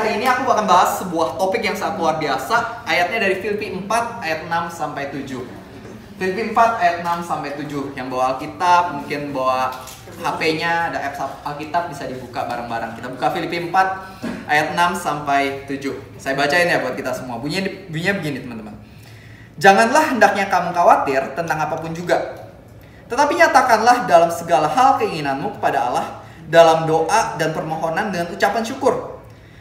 hari ini aku akan bahas sebuah topik yang sangat luar biasa. Ayatnya dari Filipi 4 ayat 6 sampai 7. Filipi 4 ayat 6 sampai 7. Yang bawa Alkitab, mungkin bawa HP-nya, ada apps Alkitab, bisa dibuka bareng-bareng. Kita buka Filipi 4 ayat 6 sampai 7. Saya bacain ya buat kita semua. Bunyinya begini, teman-teman. Janganlah hendaknya kamu khawatir tentang apapun juga, tetapi nyatakanlah dalam segala hal keinginanmu kepada Allah dalam doa dan permohonan dengan ucapan syukur.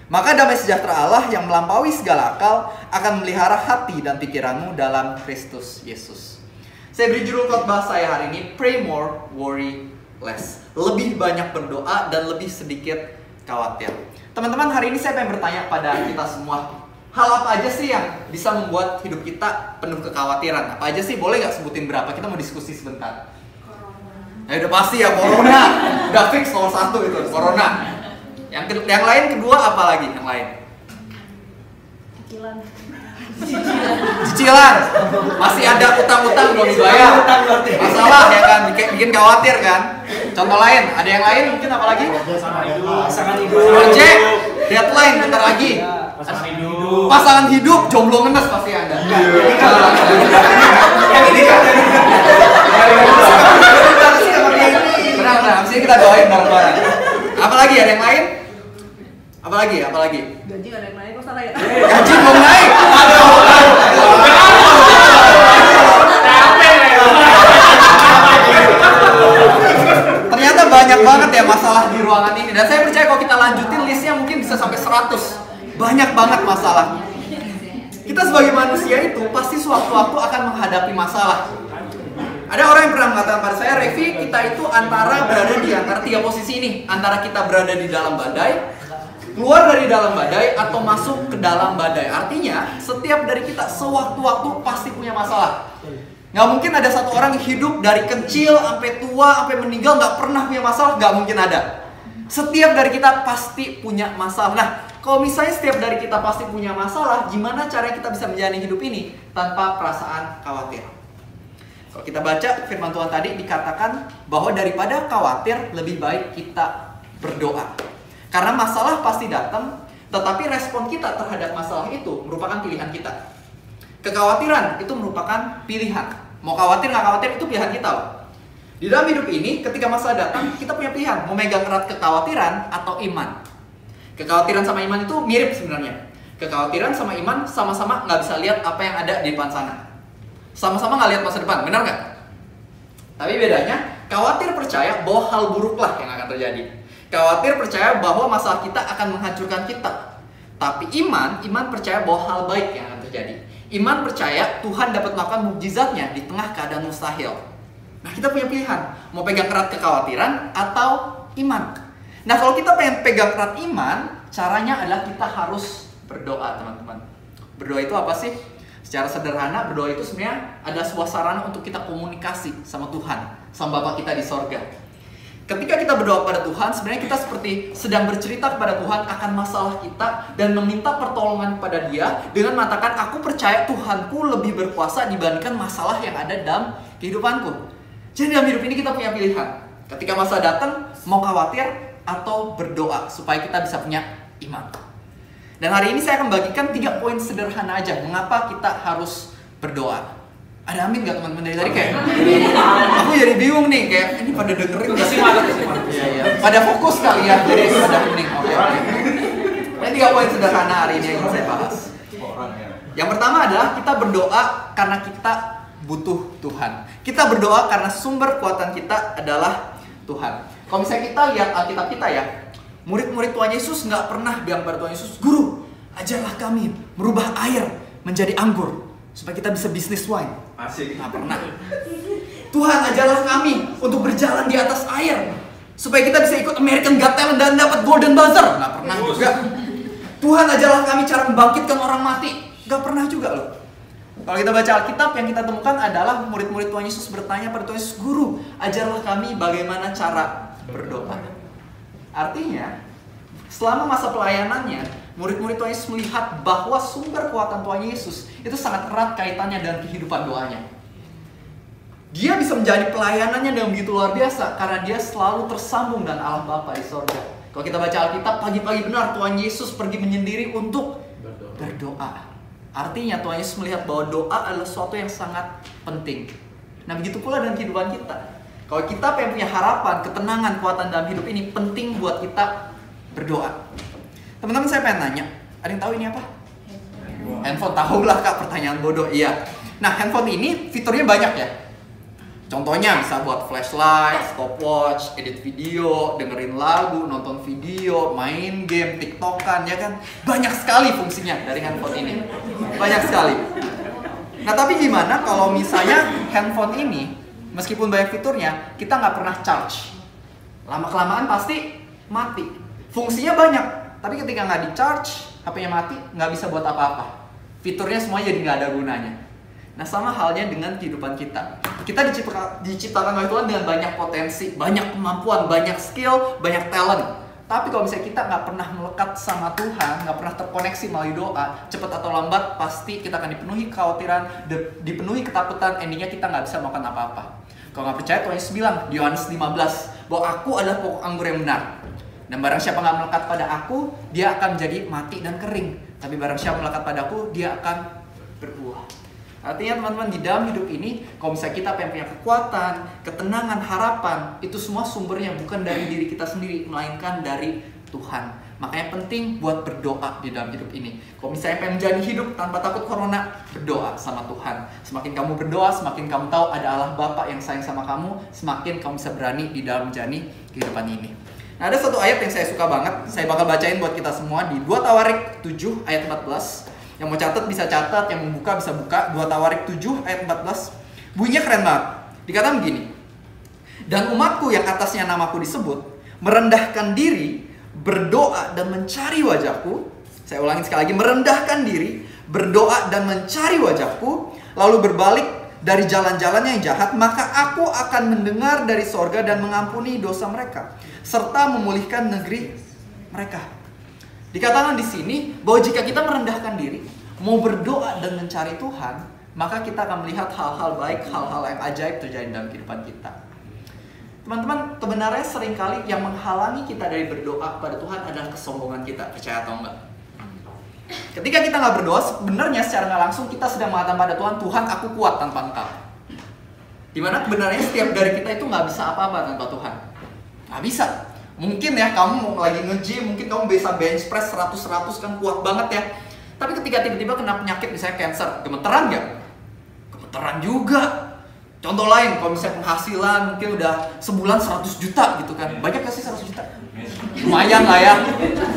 Maka damai sejahtera Allah yang melampaui segala akal akan melihara hati dan pikiranmu dalam Kristus Yesus. Saya beri judul khotbah saya hari ini, Pray More, Worry Less. Lebih banyak berdoa dan lebih sedikit khawatir. Teman-teman, hari ini saya pengen bertanya pada kita semua. Hal apa aja sih yang bisa membuat hidup kita penuh kekhawatiran? Apa aja sih? Boleh nggak sebutin berapa? Kita mau diskusi sebentar. Ya udah pasti ya, corona. Udah fix nomor 1 itu, corona. Yang lain kedua apa lagi yang lain? Cicilan. Masih ada utang-utang belum dibayar. Masalah ya kan, bikin khawatir kan. Contoh lain, ada yang lain mungkin apa lagi? Project, deadline bentar lagi. Pasangan hidup, jomblo ngenes pasti ada. Yang ini kan. Benar, abis ini kita doain bareng-bareng. Apa lagi, ada yang lain? Apa lagi? Gaji ada yang naik, kok salah ya? Gaji belum naik. Ternyata banyak banget ya masalah di ruangan ini. Dan saya percaya kalau kita lanjutin listnya mungkin bisa sampai 100. Banyak banget masalah. Kita sebagai manusia itu pasti sewaktu-waktu akan menghadapi masalah. Ada orang yang pernah mengatakan pada saya, Revi, kita itu berada di antara 3 posisi ini. Antara kita berada di dalam badai, keluar dari dalam badai, atau masuk ke dalam badai. Artinya, setiap dari kita sewaktu-waktu pasti punya masalah. Nggak mungkin ada satu orang hidup dari kecil sampai tua, sampai meninggal nggak pernah punya masalah. Nggak mungkin ada. Setiap dari kita pasti punya masalah. Nah, kalau misalnya setiap dari kita pasti punya masalah, gimana caranya kita bisa menjalani hidup ini tanpa perasaan khawatir? Kalau kita baca firman Tuhan tadi dikatakan bahwa daripada khawatir lebih baik kita berdoa. Karena masalah pasti datang, tetapi respon kita terhadap masalah itu merupakan pilihan kita. Kekhawatiran itu merupakan pilihan. Mau khawatir nggak khawatir itu pilihan kita. Di dalam hidup ini ketika masalah datang kita punya pilihan. Mau megang erat kekhawatiran atau iman. Kekhawatiran sama iman itu mirip sebenarnya. Kekhawatiran sama iman sama-sama nggak bisa lihat apa yang ada di depan sana. Sama-sama nggak lihat masa depan, benar nggak? Tapi bedanya, khawatir percaya bahwa hal buruklah yang akan terjadi. Khawatir percaya bahwa masalah kita akan menghancurkan kita. Tapi iman percaya bahwa hal baik yang akan terjadi. Iman percaya Tuhan dapat melakukan mukjizatnya di tengah keadaan mustahil. Nah, kita punya pilihan, mau pegang erat kekhawatiran atau iman. Nah, kalau kita pengen pegang erat iman, caranya adalah kita harus berdoa, teman-teman. Berdoa itu apa sih? Secara sederhana, berdoa itu sebenarnya ada sebuah sarana untuk kita komunikasi sama Tuhan, sama Bapa kita di sorga. Ketika kita berdoa pada Tuhan, sebenarnya kita seperti sedang bercerita kepada Tuhan akan masalah kita dan meminta pertolongan kepada Dia dengan mengatakan, aku percaya Tuhanku lebih berkuasa dibandingkan masalah yang ada dalam kehidupanku. Jadi dalam hidup ini kita punya pilihan. Ketika masalah datang, mau khawatir atau berdoa supaya kita bisa punya iman. Dan hari ini saya akan bagikan 3 poin sederhana aja mengapa kita harus berdoa. Ada amin gak teman-teman dari tadi kayak? Aku jadi bingung nih, kayak ini pada dengerin gak sih? Iya. Pada fokus kali ya, jadi pada hening. Oke. Ada 3 poin sederhana hari ini yang ingin saya bahas. Yang pertama adalah kita berdoa karena kita butuh Tuhan. Kita berdoa karena sumber kekuatan kita adalah Tuhan. Kalau misalnya kita lihat Alkitab kita ya, murid-murid Tuhan Yesus nggak pernah bilang pada Tuhan Yesus, Guru, ajarlah kami merubah air menjadi anggur supaya kita bisa bisnis wine. Asik. Nggak pernah. Tuhan, ajarlah kami untuk berjalan di atas air supaya kita bisa ikut American Got Talent dan dapat Golden Buzzer. Nggak pernah juga. Tuhan, ajarlah kami cara membangkitkan orang mati. Nggak pernah juga loh. Kalau kita baca Alkitab, yang kita temukan adalah murid-murid Tuhan Yesus bertanya pada Tuhan Yesus, Guru, ajarlah kami bagaimana cara berdoa. Artinya, selama masa pelayanannya, murid-murid Tuhan Yesus melihat bahwa sumber kekuatan Tuhan Yesus itu sangat erat kaitannya dengan kehidupan doanya. Dia bisa menjadi pelayanannya dengan begitu luar biasa karena dia selalu tersambung dengan Allah Bapa di sorga. Kalau kita baca Alkitab, pagi-pagi benar Tuhan Yesus pergi menyendiri untuk berdoa. Artinya Tuhan Yesus melihat bahwa doa adalah sesuatu yang sangat penting. Nah begitu pula dengan kehidupan kita. Kalau kita pengen punya harapan, ketenangan, kekuatan dalam hidup ini, penting buat kita berdoa. Teman-teman, saya pengen nanya, ada yang tahu ini apa? Handphone. Tahulah Kak, pertanyaan bodoh. Iya. Nah handphone ini fiturnya banyak ya. Contohnya bisa buat flashlight, stopwatch, edit video, dengerin lagu, nonton video, main game, tiktokan, ya kan? Banyak sekali fungsinya dari handphone ini. Banyak sekali. Nah tapi gimana kalau misalnya handphone ini, meskipun banyak fiturnya, kita nggak pernah charge. Lama-kelamaan pasti mati. Fungsinya banyak, tapi ketika nggak di-charge, HP-nya mati, nggak bisa buat apa-apa. Fiturnya semuanya jadi nggak ada gunanya. Nah sama halnya dengan kehidupan kita. Kita diciptakan oleh Tuhan dengan banyak potensi, banyak kemampuan, banyak skill, banyak talent. Tapi kalau misalnya kita nggak pernah melekat sama Tuhan, nggak pernah terkoneksi melalui doa, cepat atau lambat pasti kita akan dipenuhi kekhawatiran, dipenuhi ketakutan, endingnya kita nggak bisa melakukan apa-apa. Kalau nggak percaya, Tuhan Yesus bilang di Yohanes 15 bahwa aku adalah pokok anggur yang benar. Dan barang siapa nggak melekat pada aku, dia akan menjadi mati dan kering. Tapi barang siapa melekat pada aku, dia akan berbuah. Artinya teman-teman, di dalam hidup ini, kalau misalnya kita pengen punya kekuatan, ketenangan, harapan, itu semua sumbernya bukan dari diri kita sendiri, melainkan dari Tuhan. Makanya penting buat berdoa di dalam hidup ini. Kalau misalnya pengen menjalani hidup tanpa takut corona, berdoa sama Tuhan. Semakin kamu berdoa, semakin kamu tahu ada Allah Bapa yang sayang sama kamu, semakin kamu bisa berani di dalam menjalani kehidupan ini. Nah, ada satu ayat yang saya suka banget, saya bakal bacain buat kita semua di 2 Tawarik 7 ayat 14. Yang mau catat bisa catat, yang mau buka bisa buka. 2 Tawarik 7 ayat 14. Bunyinya keren banget. Dikatakan begini. Dan umatku yang atasnya namaku disebut, merendahkan diri, berdoa dan mencari wajahku. Saya ulangin sekali lagi, merendahkan diri, berdoa dan mencari wajahku, lalu berbalik dari jalan-jalannya yang jahat, maka aku akan mendengar dari sorga dan mengampuni dosa mereka, serta memulihkan negeri mereka. Dikatakan di sini bahwa jika kita merendahkan diri, mau berdoa dan mencari Tuhan, maka kita akan melihat hal-hal baik, hal-hal yang ajaib terjadi dalam kehidupan kita. Teman-teman, sebenarnya seringkali yang menghalangi kita dari berdoa kepada Tuhan adalah kesombongan kita, percaya atau enggak? Ketika kita nggak berdoa, sebenarnya secara nggak langsung kita sedang mengatakan pada Tuhan, Tuhan aku kuat tanpa Engkau. Dimana sebenarnya setiap dari kita itu nggak bisa apa-apa tanpa Tuhan. Nggak bisa. Mungkin ya kamu lagi nge-gym, mungkin kamu bisa bench press 100-100 kan kuat banget ya. Tapi ketika tiba-tiba kena penyakit misalnya cancer, gemeteran nggak? Gemeteran juga. Contoh lain, kalau misalnya penghasilan mungkin udah sebulan 100 juta gitu kan. Banyak gak sih 100 juta? Lumayan lah ya.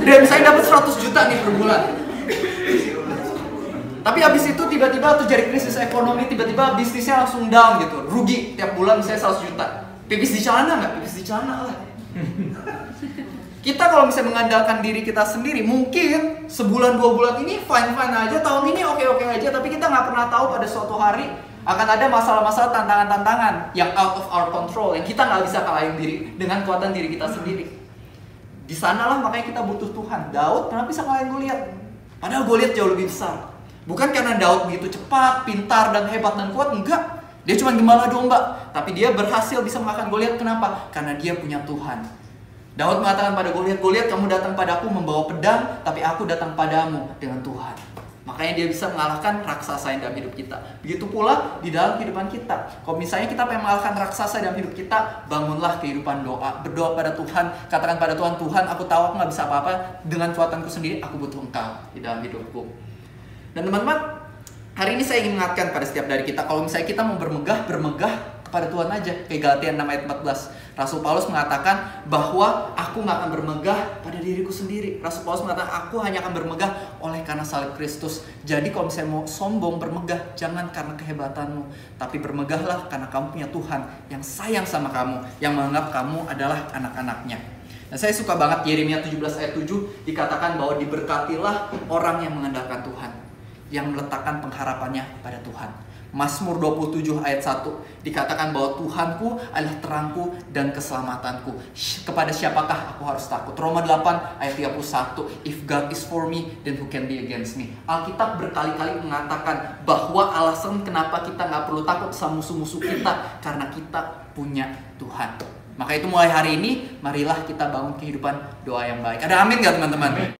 Dia misalnya dapat 100 juta nih per bulan. Tapi habis itu tiba-tiba terjadi krisis ekonomi, tiba-tiba bisnisnya langsung down gitu. Rugi tiap bulan misalnya 100 juta. Pipis di celana nggak? Pipis di celana lah. Kita kalau misalnya mengandalkan diri kita sendiri, mungkin sebulan 2 bulan ini fine-fine aja, tahun ini oke-oke aja, tapi kita nggak pernah tahu pada suatu hari akan ada masalah-masalah, tantangan-tantangan yang out of our control, yang kita nggak bisa kalahin diri dengan kekuatan diri kita sendiri. Di sanalah makanya kita butuh Tuhan. Daud kenapa bisa kalahin Goliat? Padahal Goliat jauh lebih besar. Bukan karena Daud begitu cepat, pintar, dan hebat, dan kuat, enggak. Dia cuma gembala domba, tapi dia berhasil bisa mengalahkan Goliat. Kenapa? Karena dia punya Tuhan. Daud mengatakan pada Goliat, Goliat kamu datang padaku membawa pedang, tapi aku datang padamu dengan Tuhan. Makanya dia bisa mengalahkan raksasa yang dalam hidup kita. Begitu pula di dalam kehidupan kita. Kalau misalnya kita pengen mengalahkan raksasa dalam hidup kita, bangunlah kehidupan doa. Berdoa pada Tuhan, katakan pada Tuhan, Tuhan aku tahu aku gak bisa apa-apa, dengan kekuatanku sendiri aku butuh Engkau di dalam hidupku. Dan teman-teman, hari ini saya ingin mengingatkan pada setiap dari kita, kalau misalnya kita mau bermegah kepada Tuhan aja. Kayak Galatia 6 ayat 14. Rasul Paulus mengatakan bahwa aku gak akan bermegah pada diriku sendiri. Rasul Paulus mengatakan aku hanya akan bermegah oleh karena salib Kristus. Jadi kalau misalnya mau sombong, bermegah jangan karena kehebatanmu, tapi bermegahlah karena kamu punya Tuhan yang sayang sama kamu, yang menganggap kamu adalah anak-anaknya. Nah, saya suka banget Yeremia 17 ayat 7 dikatakan bahwa diberkatilah orang yang mengandalkan Tuhan, yang meletakkan pengharapannya pada Tuhan. Mazmur 27 ayat 1 dikatakan bahwa Tuhanku adalah terangku dan keselamatanku. Kepada siapakah aku harus takut? Roma 8 ayat 31. If God is for me, then who can be against me? Alkitab berkali-kali mengatakan bahwa alasan kenapa kita gak perlu takut sama musuh-musuh kita, karena kita punya Tuhan. Maka itu mulai hari ini, marilah kita bangun kehidupan doa yang baik. Ada amin gak teman-teman?